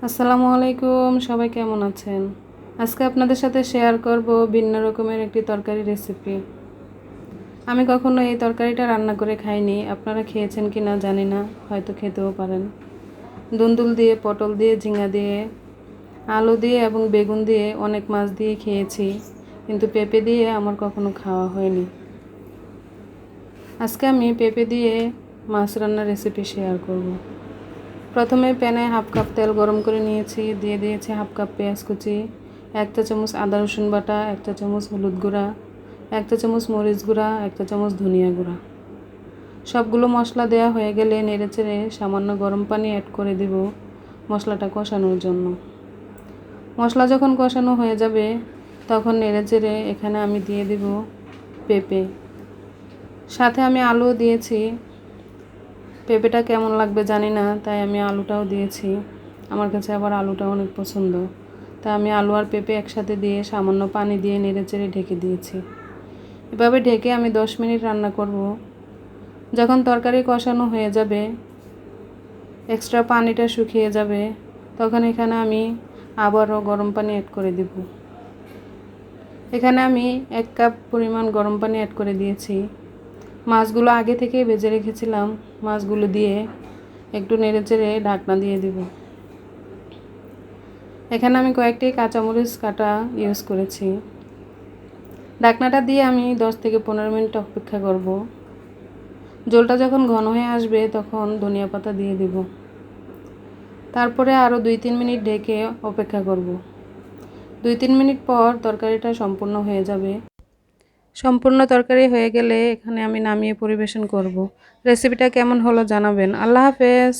আসসালামু আলাইকুম, সবাই কেমন আছেন? আজকে আপনাদের সাথে শেয়ার করব ভিন্ন রকমের একটি তরকারি রেসিপি। আমি কখনো এই তরকারিটা রান্না করে খাইনি। আপনারা খেয়েছেন কি না জানি না, হয়তো খেতেও পারেন। দুন্দুল দিয়ে, পটল দিয়ে, ঝিঙ্গা দিয়ে, আলু দিয়ে এবং বেগুন দিয়ে, অনেক মাছ দিয়ে খেয়েছি, কিন্তু পেঁপে দিয়ে আমার কখনো খাওয়া হয়নি। আজকে আমি পেঁপে দিয়ে মাছ রান্নার রেসিপি শেয়ার করব। প্রথমে প্যানে হাফ কাপ তেল গরম করে নিয়েছি, দিয়ে দিয়েছি হাফ কাপ পেঁয়াজ কুচি, 1 চা চামচ আদা রসুন বাটা, 1 চা চামচ হলুদ গুঁড়া, 1 চা চামচ মরিচ গুঁড়া, 1 চা চামচ ধনিয়া গুঁড়া। সবগুলো মশলা দেওয়া হয়ে গেলে নেড়েচেড়ে সামান্য গরম পানি অ্যাড করে দিব মশলাটা কষানোর জন্য। মশলা যখন কষানো হয়ে যাবে তখন নেড়েচেড়ে এখানে আমি দিয়ে দিব পেঁপে, সাথে আমি আলুও দিয়েছি। পেঁপেটা কেমন লাগবে জানি না, তাই আমি আলুটাও দিয়েছি। আমার কাছে আবার আলুটা অনেক পছন্দ, তাই আমি আলু আর পেঁপে একসাথে দিয়ে সামান্য পানি দিয়ে নেড়েচেড়ে ঢেকে দিয়েছি। এভাবে ঢেকে আমি 10 মিনিট রান্না করব। যখন তরকারি কষানো হয়ে যাবে, এক্সট্রা পানিটা শুকিয়ে যাবে, তখন এখানে আমি আবারও গরম পানি অ্যাড করে দেব। এখানে আমি 1 কাপ পরিমাণ গরম পানি অ্যাড করে দিয়েছি। মাছগুলো আগে থেকে ভেজে রেখেছিলাম, মাছগুলো দিয়ে একটু নেড়েচেড়ে ঢাকনা দিয়ে দিব। এখানে আমি কয়েকটি কাঁচামরিচ কাটা ইউজ করেছি। ঢাকনাটা দিয়ে আমি 10 থেকে 15 মিনিট অপেক্ষা করব। ঝোলটা যখন ঘন হয়ে আসবে তখন ধনিয়া পাতা দিয়ে দিব। তারপরে আরও 2-3 মিনিট ঢেকে অপেক্ষা করব। 2-3 মিনিট পর তরকারিটা সম্পূর্ণ হয়ে যাবে। সম্পূর্ণ তরকারি হয়ে গেলে এখানে আমি নামিয়ে পরিবেশন করব। রেসিপিটা কেমন হলো জানাবেন। আল্লাহ হাফেজ।